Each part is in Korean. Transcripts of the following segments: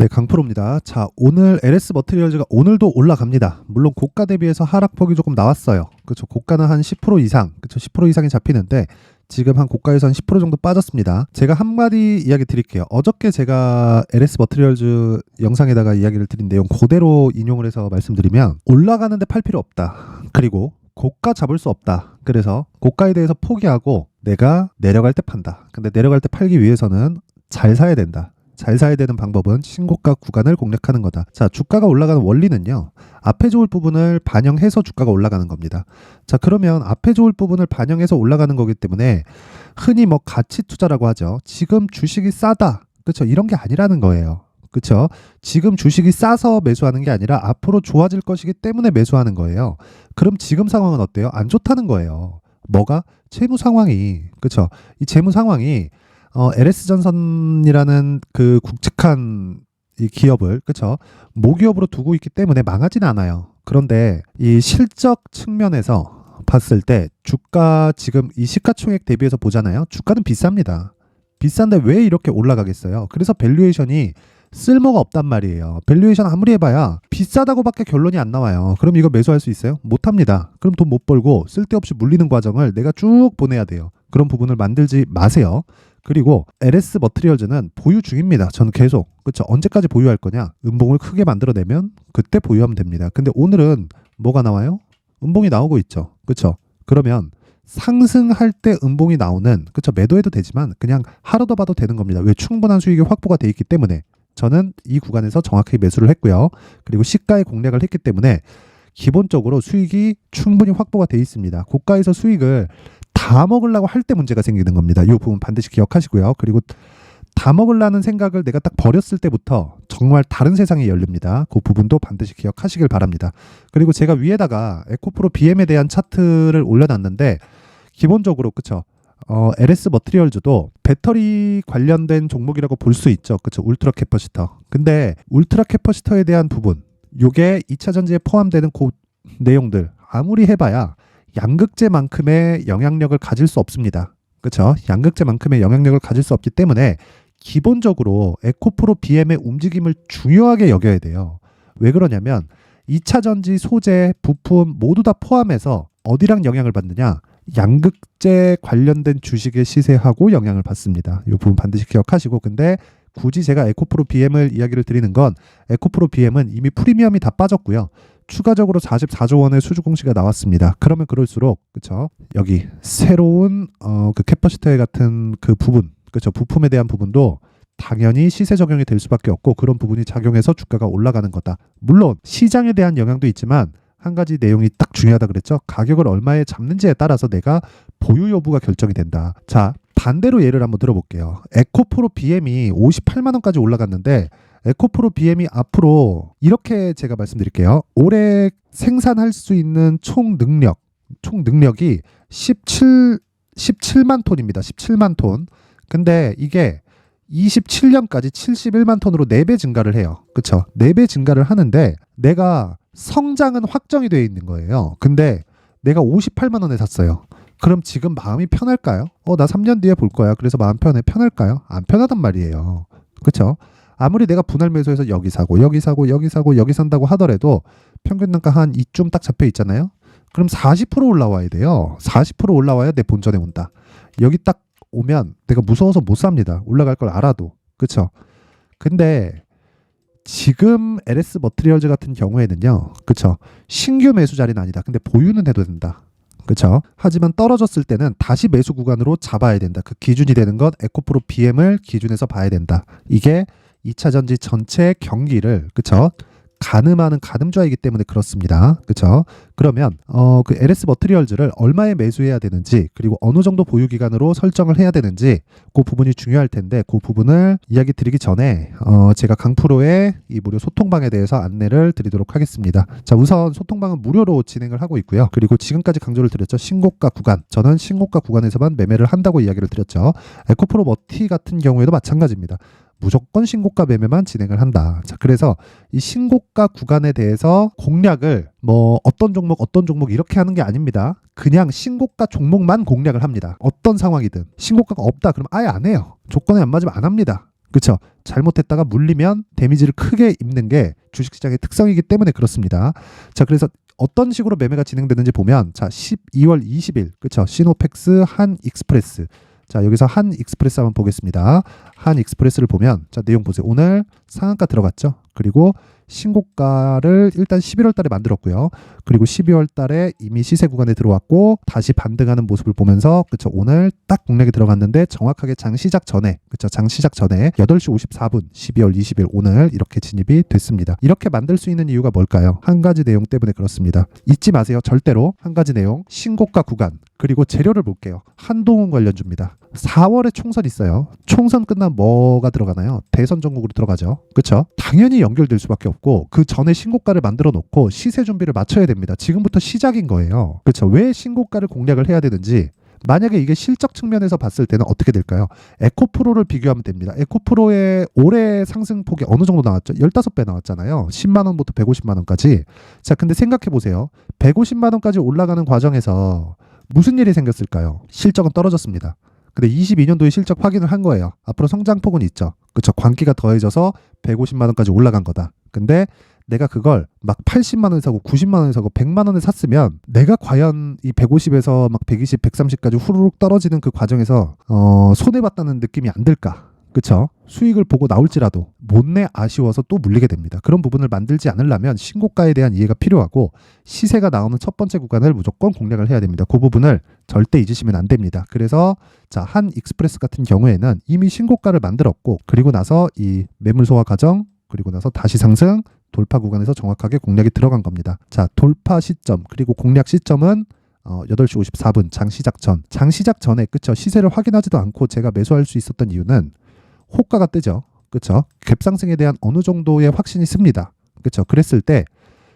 네, 강프로입니다. 자, 오늘 LS 머티리얼즈가 오늘도 올라갑니다. 물론 고가 대비해서 하락폭이 조금 나왔어요. 그렇죠. 고가는 한 10% 이상, 그렇죠. 10% 이상이 잡히는데 지금 한 고가에서 한 10% 정도 빠졌습니다. 제가 한마디 이야기 드릴게요. 어저께 제가 LS 머티리얼즈 영상에다가 이야기를 드린 내용 그대로 인용을 해서 말씀드리면 올라가는데 팔 필요 없다. 그리고 고가 잡을 수 없다. 그래서 고가에 대해서 포기하고 내가 내려갈 때 판다. 근데 내려갈 때 팔기 위해서는 잘 사야 된다. 잘 사야 되는 방법은 신고가 구간을 공략하는 거다. 자, 주가가 올라가는 원리는요. 앞에 좋을 부분을 반영해서 주가가 올라가는 겁니다. 자, 그러면 앞에 좋을 부분을 반영해서 올라가는 거기 때문에 흔히 뭐 가치 투자라고 하죠. 지금 주식이 싸다. 그렇죠? 이런 게 아니라는 거예요. 그렇죠? 지금 주식이 싸서 매수하는 게 아니라 앞으로 좋아질 것이기 때문에 매수하는 거예요. 그럼 지금 상황은 어때요? 안 좋다는 거예요. 뭐가? 채무 상황이. 그렇죠? 이 채무 상황이 LS전선이라는 그 굵직한 이 기업을, 그쵸? 모기업으로 두고 있기 때문에 망하진 않아요. 그런데 이 실적 측면에서 봤을 때 주가 지금 이 시가총액 대비해서 보잖아요. 주가는 비쌉니다. 비싼데 왜 이렇게 올라가겠어요? 그래서 밸류에이션이 쓸모가 없단 말이에요. 밸류에이션 아무리 해봐야 비싸다고밖에 결론이 안 나와요. 그럼 이거 매수할 수 있어요? 못합니다. 그럼 돈 못 벌고 쓸데없이 물리는 과정을 내가 쭉 보내야 돼요. 그런 부분을 만들지 마세요. 그리고 LS 머티리얼즈는 보유 중입니다. 저는 계속. 그렇죠? 언제까지 보유할 거냐? 음봉을 크게 만들어내면 그때 보유하면 됩니다. 근데 오늘은 뭐가 나와요? 음봉이 나오고 있죠. 그렇죠? 그러면 상승할 때 음봉이 나오는, 그렇죠? 매도해도 되지만 그냥 하루 더 봐도 되는 겁니다. 왜? 충분한 수익이 확보가 돼 있기 때문에. 저는 이 구간에서 정확하게 매수를 했고요. 그리고 시가에 공략을 했기 때문에 기본적으로 수익이 충분히 확보가 돼 있습니다. 고가에서 수익을 다 먹으려고 할 때 문제가 생기는 겁니다. 이 부분 반드시 기억하시고요. 그리고 다 먹으려는 생각을 내가 딱 버렸을 때부터 정말 다른 세상이 열립니다. 그 부분도 반드시 기억하시길 바랍니다. 그리고 제가 위에다가 에코프로 BM에 대한 차트를 올려놨는데 기본적으로 그쵸? LS 머티리얼즈도 배터리 관련된 종목이라고 볼 수 있죠. 그쵸? 울트라 캐퍼시터. 근데 울트라 캐퍼시터에 대한 부분, 요게 2차 전지에 포함되는 그 내용들 아무리 해봐야 양극재만큼의 영향력을 가질 수 없습니다. 그렇죠? 양극재만큼의 영향력을 가질 수 없기 때문에 기본적으로 에코프로 BM의 움직임을 중요하게 여겨야 돼요. 왜 그러냐면 2차 전지 소재, 부품 모두 다 포함해서 어디랑 영향을 받느냐? 양극재 관련된 주식의 시세하고 영향을 받습니다. 이 부분 반드시 기억하시고, 근데 굳이 제가 에코프로 BM을 이야기를 드리는 건 에코프로 BM은 이미 프리미엄이 다 빠졌고요. 추가적으로 44조 원의 수주 공시가 나왔습니다. 그러면 그럴수록 그렇죠. 여기 새로운 그 캐퍼시터에 같은 그 부분, 그렇죠. 부품에 대한 부분도 당연히 시세 적용이 될 수밖에 없고 그런 부분이 작용해서 주가가 올라가는 거다. 물론 시장에 대한 영향도 있지만 한 가지 내용이 딱 중요하다 그랬죠. 가격을 얼마에 잡는지에 따라서 내가 보유 여부가 결정이 된다. 자, 반대로 예를 한번 들어볼게요. 에코프로 BM이 58만 원까지 올라갔는데 에코프로 BM이 앞으로 이렇게 제가 말씀드릴게요. 올해 생산할 수 있는 총 능력이 17만 톤입니다. 17만 톤. 근데 이게 27년까지 71만 톤으로 4배 증가를 해요. 그쵸? 4배 증가를 하는데 내가 성장은 확정이 되어 있는 거예요. 근데 내가 58만 원에 샀어요. 그럼 지금 마음이 편할까요? 나 3년 뒤에 볼 거야. 그래서 마음 편할까요? 안 편하단 말이에요. 그쵸? 아무리 내가 분할 매수해서 여기 사고 여기 산다고 하더라도 평균 단가 한 이쯤 딱 잡혀 있잖아요. 그럼 40% 올라와야 돼요. 40% 올라와야 내 본전에 온다. 여기 딱 오면 내가 무서워서 못 삽니다. 올라갈 걸 알아도. 그쵸? 근데 지금 LS 머티리얼즈 같은 경우에는요. 그쵸? 신규 매수 자리는 아니다. 근데 보유는 해도 된다. 그렇죠? 하지만 떨어졌을 때는 다시 매수 구간으로 잡아야 된다. 그 기준이 되는 것 에코프로 BM을 기준에서 봐야 된다. 이게 2차 전지 전체 경기를 그쵸? 가늠하는 가늠좌이기 때문에 그렇습니다. 그쵸? 그러면 그 LS 머티리얼즈를 얼마에 매수해야 되는지 그리고 어느 정도 보유 기간으로 설정을 해야 되는지 그 부분이 중요할 텐데 그 부분을 이야기 드리기 전에 제가 강프로의 이 무료 소통방에 대해서 안내를 드리도록 하겠습니다. 자, 우선 소통방은 무료로 진행을 하고 있고요. 그리고 지금까지 강조를 드렸죠. 신고가 구간. 저는 신고가 구간에서만 매매를 한다고 이야기를 드렸죠. 에코프로 머티 같은 경우에도 마찬가지입니다. 무조건 신고가 매매만 진행을 한다. 자, 그래서 이 신고가 구간에 대해서 공략을 뭐 어떤 종목 이렇게 하는 게 아닙니다. 그냥 신고가 종목만 공략을 합니다. 어떤 상황이든 신고가가 없다 그러면 아예 안 해요. 조건에 안 맞으면 안 합니다. 그쵸? 잘못했다가 물리면 데미지를 크게 입는 게 주식시장의 특성이기 때문에 그렇습니다. 자, 그래서 어떤 식으로 매매가 진행되는지 보면, 자, 12월 20일, 그쵸? 시노펙스, 한익스프레스. 자, 여기서 한익스프레스 한번 보겠습니다. 한익스프레스를 보면, 자, 내용 보세요. 오늘 상한가 들어갔죠? 그리고 신고가를 일단 11월 달에 만들었고요. 그리고 12월 달에 이미 시세 구간에 들어왔고 다시 반등하는 모습을 보면서, 그쵸, 오늘 딱 공략이 들어갔는데 정확하게 장 시작 전에, 그쵸, 장 시작 전에 8시 54분 12월 20일 오늘 이렇게 진입이 됐습니다. 이렇게 만들 수 있는 이유가 뭘까요? 한 가지 내용 때문에 그렇습니다. 잊지 마세요. 절대로 한 가지 내용, 신고가 구간, 그리고 재료를 볼게요. 한동훈 관련주입니다. 4월에 총선 있어요. 총선 끝나면 뭐가 들어가나요? 대선 전국으로 들어가죠. 그쵸? 당연히 연결될 수밖에 없고 그 전에 신고가를 만들어 놓고 시세 준비를 맞춰야 됩니다. 지금부터 시작인 거예요. 그쵸? 왜 신고가를 공략을 해야 되는지, 만약에 이게 실적 측면에서 봤을 때는 어떻게 될까요? 에코프로를 비교하면 됩니다. 에코프로의 올해 상승폭이 어느 정도 나왔죠? 15배 나왔잖아요. 10만 원부터 150만 원까지. 자, 근데 생각해 보세요. 150만 원까지 올라가는 과정에서 무슨 일이 생겼을까요? 실적은 떨어졌습니다. 근데 22년도에 실적 확인을 한 거예요. 앞으로 성장폭은 있죠. 그쵸? 광기가 더해져서 150만 원까지 올라간 거다. 근데 내가 그걸 막 80만 원에 사고 90만 원에 사고 100만 원에 샀으면 내가 과연 이 150에서 막 120, 130까지 후루룩 떨어지는 그 과정에서 손해봤다는 느낌이 안 들까? 그쵸? 수익을 보고 나올지라도 못내 아쉬워서 또 물리게 됩니다. 그런 부분을 만들지 않으려면 신고가에 대한 이해가 필요하고 시세가 나오는 첫 번째 구간을 무조건 공략을 해야 됩니다. 그 부분을 절대 잊으시면 안 됩니다. 그래서 자, 한익스프레스 같은 경우에는 이미 신고가를 만들었고, 그리고 나서 이 매물 소화 과정, 그리고 나서 다시 상승, 돌파 구간에서 정확하게 공략이 들어간 겁니다. 자, 돌파 시점 그리고 공략 시점은 8시 54분 장 시작 전. 장 시작 전에, 그쵸, 시세를 확인하지도 않고 제가 매수할 수 있었던 이유는 호가가 뜨죠. 그쵸? 갭상승에 대한 어느 정도의 확신이 씁니다. 그쵸? 그랬을 때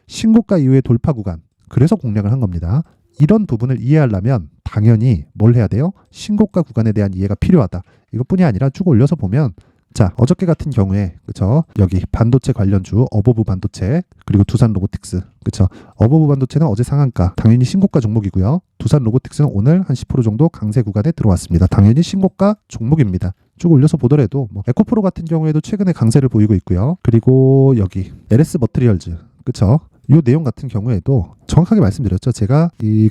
신고가 이후의 돌파 구간, 그래서 공략을 한 겁니다. 이런 부분을 이해하려면 당연히 뭘 해야 돼요? 신고가 구간에 대한 이해가 필요하다. 이것뿐이 아니라 쭉 올려서 보면, 자, 어저께 같은 경우에, 그쵸, 여기 반도체 관련주 어버브 반도체, 그리고 두산 로보틱스, 그쵸, 어버브 반도체는 어제 상한가, 당연히 신고가 종목이고요. 두산 로보틱스는 오늘 한 10% 정도 강세 구간에 들어왔습니다. 당연히 신고가 종목입니다. 쭉 올려서 보더라도 뭐 에코프로 같은 경우에도 최근에 강세를 보이고 있고요. 그리고 여기 LS 머트리얼즈, 그쵸, 이 내용 같은 경우에도 정확하게 말씀드렸죠. 제가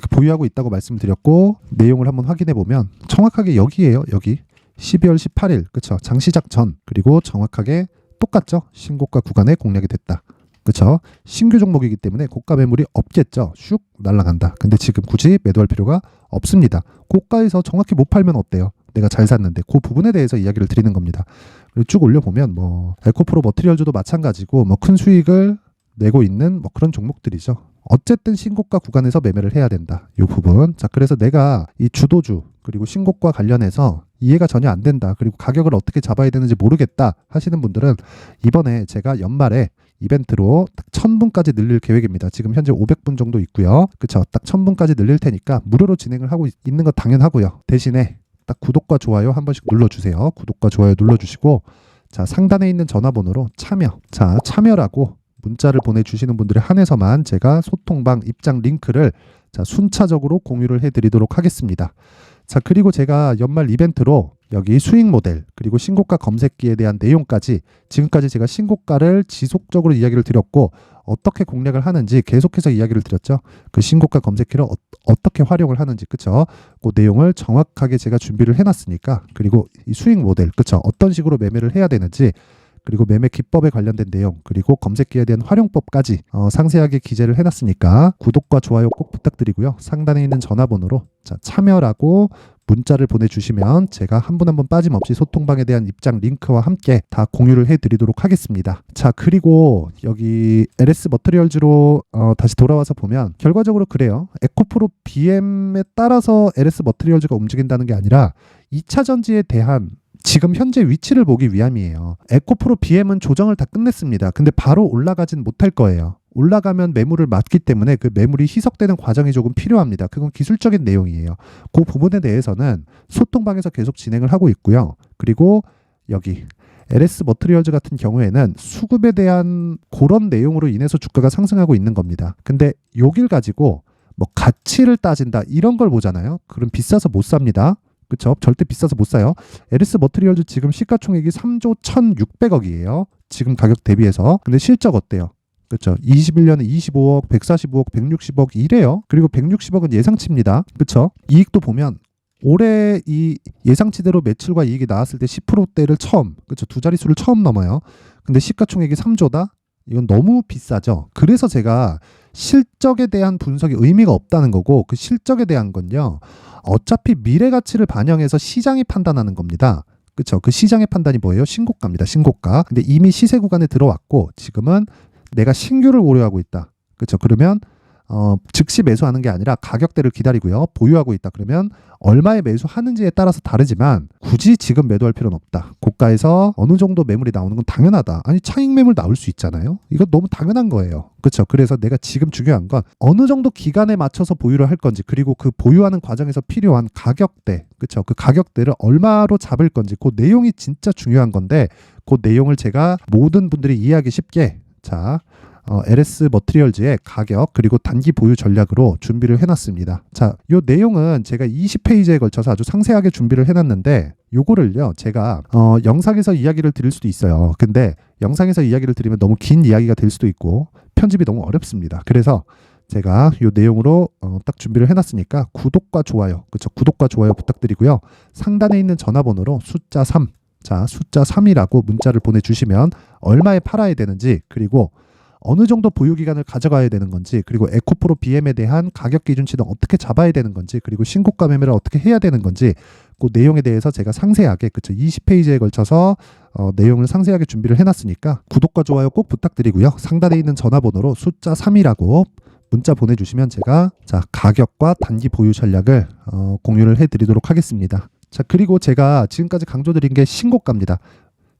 보유하고 있다고 말씀드렸고, 내용을 한번 확인해 보면 정확하게 여기에요. 여기 12월 18일, 그쵸, 장 시작 전, 그리고 정확하게 똑같죠. 신고가 구간에 공략이 됐다. 그쵸? 신규 종목이기 때문에 고가 매물이 없겠죠. 슉 날아간다. 근데 지금 굳이 매도할 필요가 없습니다. 고가에서 정확히 못 팔면 어때요? 내가 잘 샀는데. 그 부분에 대해서 이야기를 드리는 겁니다. 그리고 쭉 올려보면 뭐 에코프로 머티리얼즈도 마찬가지고 뭐 큰 수익을 내고 있는 뭐 그런 종목들이죠. 어쨌든 신고가 구간에서 매매를 해야 된다. 이 부분. 자, 그래서 내가 이 주도주 그리고 신고가 관련해서 이해가 전혀 안 된다, 그리고 가격을 어떻게 잡아야 되는지 모르겠다 하시는 분들은 이번에 제가 연말에 이벤트로 딱 1000분까지 늘릴 계획입니다. 지금 현재 500분 정도 있고요. 그쵸? 딱 1000분까지 늘릴 테니까 무료로 진행을 하고 있는 거 당연하고요. 대신에 딱 구독과 좋아요 한 번씩 눌러주세요. 구독과 좋아요 눌러주시고, 자, 상단에 있는 전화번호로 참여, 자, 참여라고 문자를 보내주시는 분들에 한해서만 제가 소통방 입장 링크를 자, 순차적으로 공유를 해드리도록 하겠습니다. 자, 그리고 제가 연말 이벤트로 여기 수익 모델 그리고 신고가 검색기에 대한 내용까지, 지금까지 제가 신고가를 지속적으로 이야기를 드렸고 어떻게 공략을 하는지 계속해서 이야기를 드렸죠. 그 신고가 검색기를 어떻게 활용을 하는지, 그쵸? 그 내용을 정확하게 제가 준비를 해놨으니까, 그리고 이 수익 모델, 그쵸, 어떤 식으로 매매를 해야 되는지, 그리고 매매 기법에 관련된 내용, 그리고 검색기에 대한 활용법까지 상세하게 기재를 해놨으니까 구독과 좋아요 꼭 부탁드리고요. 상단에 있는 전화번호로 자, 참여라고 문자를 보내주시면 제가 한 분 한 분 빠짐없이 소통방에 대한 입장 링크와 함께 다 공유를 해드리도록 하겠습니다. 자, 그리고 여기 LS 머트리얼즈로 다시 돌아와서 보면 결과적으로 그래요. 에코프로 BM에 따라서 LS 머트리얼즈가 움직인다는 게 아니라 2차 전지에 대한 지금 현재 위치를 보기 위함이에요. 에코프로 BM은 조정을 다 끝냈습니다. 근데 바로 올라가진 못할 거예요. 올라가면 매물을 맞기 때문에 그 매물이 희석되는 과정이 조금 필요합니다. 그건 기술적인 내용이에요. 그 부분에 대해서는 소통방에서 계속 진행을 하고 있고요. 그리고 여기 LS 머트리얼즈 같은 경우에는 수급에 대한 그런 내용으로 인해서 주가가 상승하고 있는 겁니다. 근데 여길 가지고 뭐 가치를 따진다 이런 걸 보잖아요. 그럼 비싸서 못 삽니다. 그쵸? 절대 비싸서 못 사요. LS 머트리얼즈 지금 시가총액이 3조 1,600억이에요. 지금 가격 대비해서. 근데 실적 어때요? 그렇죠. 21년에 25억, 145억, 160억 이래요. 그리고 160억은 예상치입니다. 그렇죠? 이익도 보면 올해 이 예상치대로 매출과 이익이 나왔을 때 10%대를 처음, 그렇죠. 두 자릿수를 처음 넘어요. 근데 시가총액이 3조다? 이건 너무 비싸죠. 그래서 제가 실적에 대한 분석이 의미가 없다는 거고, 그 실적에 대한 건요, 어차피 미래 가치를 반영해서 시장이 판단하는 겁니다. 그렇죠. 그 시장의 판단이 뭐예요? 신고가입니다. 신고가. 근데 이미 시세 구간에 들어왔고 지금은 내가 신규를 고려하고 있다. 그렇죠. 그러면 즉시 매수하는 게 아니라 가격대를 기다리고요. 보유하고 있다. 그러면 얼마에 매수하는지에 따라서 다르지만 굳이 지금 매도할 필요는 없다. 고가에서 어느 정도 매물이 나오는 건 당연하다. 아니 차익 매물 나올 수 있잖아요. 이거 너무 당연한 거예요. 그렇죠. 그래서 내가 지금 중요한 건 어느 정도 기간에 맞춰서 보유를 할 건지, 그리고 그 보유하는 과정에서 필요한 가격대, 그렇죠. 그 가격대를 얼마로 잡을 건지, 그 내용이 진짜 중요한 건데, 그 내용을 제가 모든 분들이 이해하기 쉽게 LS 머트리얼즈의 가격 그리고 단기 보유 전략으로 준비를 해놨습니다. 자, 요 내용은 제가 20페이지에 걸쳐서 아주 상세하게 준비를 해놨는데, 요거를요 제가 영상에서 이야기를 드릴 수도 있어요. 근데 영상에서 이야기를 드리면 너무 긴 이야기가 될 수도 있고 편집이 너무 어렵습니다. 그래서 제가 요 내용으로 딱 준비를 해놨으니까 구독과 좋아요, 그렇죠? 구독과 좋아요 부탁드리고요. 상단에 있는 전화번호로 숫자 3, 자 숫자 3이라고 문자를 보내주시면 얼마에 팔아야 되는지, 그리고 어느 정도 보유 기간을 가져가야 되는 건지, 그리고 에코프로 BM에 대한 가격 기준치는 어떻게 잡아야 되는 건지, 그리고 신고가 매매를 어떻게 해야 되는 건지, 그 내용에 대해서 제가 상세하게, 그쵸, 20페이지에 걸쳐서 내용을 상세하게 준비를 해놨으니까 구독과 좋아요 꼭 부탁드리고요. 상단에 있는 전화번호로 숫자 3이라고 문자 보내주시면 제가 가격과 단기 보유 전략을 공유를 해드리도록 하겠습니다. 자, 그리고 제가 지금까지 강조드린 게 신고가입니다.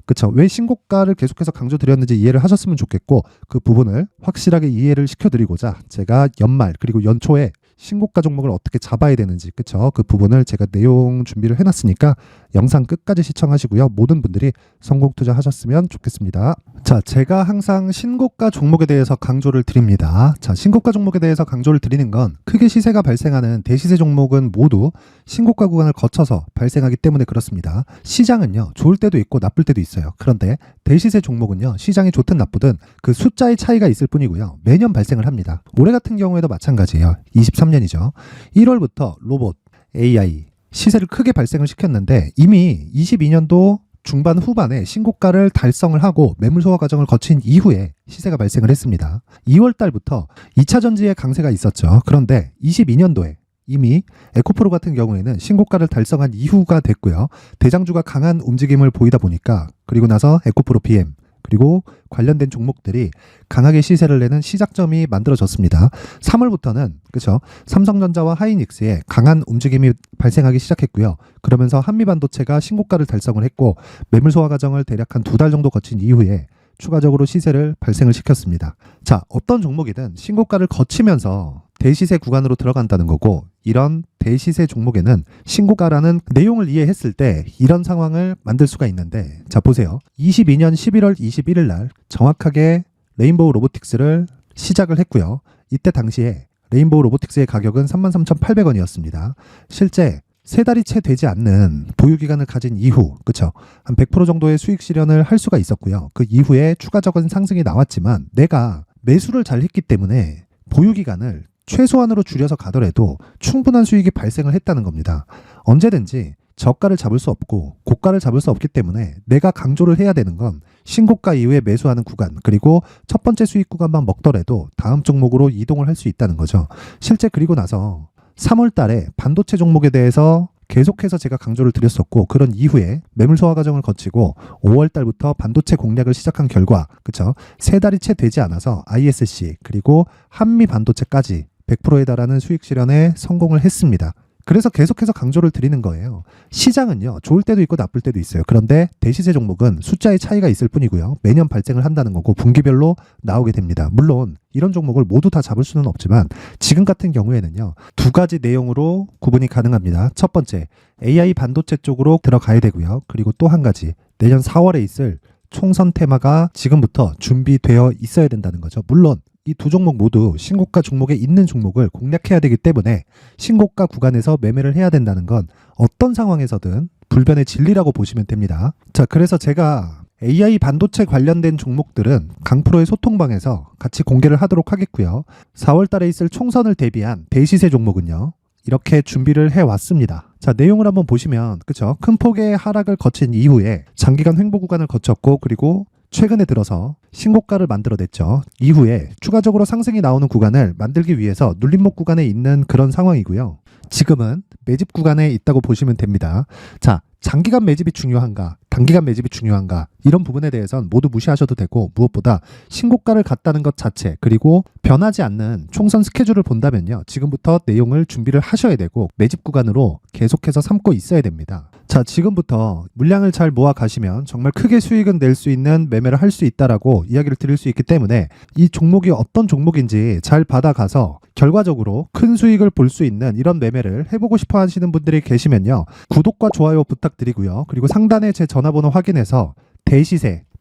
그쵸. 왜 신고가를 계속해서 강조드렸는지 이해를 하셨으면 좋겠고, 그 부분을 확실하게 이해를 시켜드리고자 제가 연말 그리고 연초에 신고가 종목을 어떻게 잡아야 되는지, 그쵸, 그 부분을 제가 내용 준비를 해놨으니까 영상 끝까지 시청하시고요. 모든 분들이 성공 투자하셨으면 좋겠습니다. 자, 제가 항상 신고가 종목에 대해서 강조를 드립니다. 자, 신고가 종목에 대해서 강조를 드리는 건 크게 시세가 발생하는 대시세 종목은 모두 신고가 구간을 거쳐서 발생하기 때문에 그렇습니다. 시장은요, 좋을 때도 있고 나쁠 때도 있어요. 그런데 대시세 종목은요, 시장이 좋든 나쁘든 그 숫자의 차이가 있을 뿐이고요. 매년 발생을 합니다. 올해 같은 경우에도 마찬가지예요. 23년이죠. 1월부터 로봇, AI, 시세를 크게 발생을 시켰는데 이미 22년도 중반 후반에 신고가를 달성을 하고 매물 소화 과정을 거친 이후에 시세가 발생을 했습니다. 2월 달부터 2차 전지의 강세가 있었죠. 그런데 22년도에 이미 에코프로 같은 경우에는 신고가를 달성한 이후가 됐고요. 대장주가 강한 움직임을 보이다 보니까, 그리고 나서 에코프로 BM 그리고 관련된 종목들이 강하게 시세를 내는 시작점이 만들어졌습니다. 3월부터는 그렇죠, 삼성전자와 하이닉스의 강한 움직임이 발생하기 시작했고요. 그러면서 한미반도체가 신고가를 달성을 했고 매물 소화 과정을 대략 한 2달 정도 거친 이후에 추가적으로 시세를 발생을 시켰습니다. 자, 어떤 종목이든 신고가를 거치면서 대시세 구간으로 들어간다는 거고, 이런 대시세 종목에는 신고가라는 내용을 이해했을 때 이런 상황을 만들 수가 있는데, 자 보세요. 22년 11월 21일 날 정확하게 레인보우 로보틱스를 시작을 했고요. 이때 당시에 레인보우 로보틱스의 가격은 33,800원이었습니다. 실제 3달이 채 되지 않는 보유기간을 가진 이후, 그쵸, 한 100% 정도의 수익 실현을 할 수가 있었고요. 그 이후에 추가적인 상승이 나왔지만 내가 매수를 잘 했기 때문에 보유기간을 최소한으로 줄여서 가더라도 충분한 수익이 발생을 했다는 겁니다. 언제든지 저가를 잡을 수 없고 고가를 잡을 수 없기 때문에 내가 강조를 해야 되는 건 신고가 이후에 매수하는 구간, 그리고 첫 번째 수익 구간만 먹더라도 다음 종목으로 이동을 할 수 있다는 거죠. 실제 그리고 나서 3월 달에 반도체 종목에 대해서 계속해서 제가 강조를 드렸었고, 그런 이후에 매물 소화 과정을 거치고 5월 달부터 반도체 공략을 시작한 결과, 그쵸, 3달이 채 되지 않아서 ISC 그리고 한미 반도체까지 100%에 달하는 수익 실현에 성공을 했습니다. 그래서 계속해서 강조를 드리는 거예요. 시장은요, 좋을 때도 있고 나쁠 때도 있어요. 그런데 대시세 종목은 숫자의 차이가 있을 뿐이고요. 매년 발생을 한다는 거고 분기별로 나오게 됩니다. 물론 이런 종목을 모두 다 잡을 수는 없지만 지금 같은 경우에는요, 2가지 내용으로 구분이 가능합니다. 첫 번째, AI 반도체 쪽으로 들어가야 되고요. 그리고 또 한 가지, 내년 4월에 있을 총선 테마가 지금부터 준비되어 있어야 된다는 거죠. 물론 이 두 종목 모두 신고가 종목에 있는 종목을 공략해야 되기 때문에 신고가 구간에서 매매를 해야 된다는 건 어떤 상황에서든 불변의 진리라고 보시면 됩니다. 자, 그래서 제가 AI 반도체 관련된 종목들은 강프로의 소통방에서 같이 공개를 하도록 하겠고요. 4월 달에 있을 총선을 대비한 대시세 종목은요, 이렇게 준비를 해왔습니다. 자, 내용을 한번 보시면, 그쵸? 큰 폭의 하락을 거친 이후에 장기간 횡보 구간을 거쳤고, 그리고 최근에 들어서 신고가를 만들어냈죠. 이후에 추가적으로 상승이 나오는 구간을 만들기 위해서 눌림목 구간에 있는 그런 상황이고요. 지금은 매집 구간에 있다고 보시면 됩니다. 자, 장기간 매집이 중요한가, 단기간 매집이 중요한가, 이런 부분에 대해서는 모두 무시하셔도 되고, 무엇보다 신고가를 갔다는 것 자체, 그리고 변하지 않는 총선 스케줄을 본다면요, 지금부터 내용을 준비를 하셔야 되고 매집 구간으로 계속해서 삼고 있어야 됩니다. 자, 지금부터 물량을 잘 모아 가시면 정말 크게 수익은 낼 수 있는 매매를 할 수 있다라고 이야기를 드릴 수 있기 때문에 이 종목이 어떤 종목인지 잘 받아가서 결과적으로 큰 수익을 볼 수 있는 이런 매매를 해보고 싶어 하시는 분들이 계시면요, 구독과 좋아요 부탁드리고요. 그리고 상단에 제 전화번호 확인해서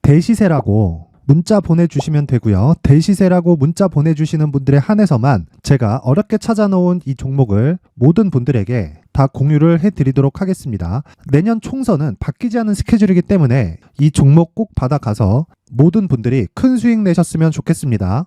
대시세라고 문자 보내주시면 되고요. 대시세라고 문자 보내주시는 분들에 한해서만 제가 어렵게 찾아놓은 이 종목을 모든 분들에게 다 공유를 해드리도록 하겠습니다. 내년 총선은 바뀌지 않은 스케줄이기 때문에 이 종목 꼭 받아가서 모든 분들이 큰 수익 내셨으면 좋겠습니다.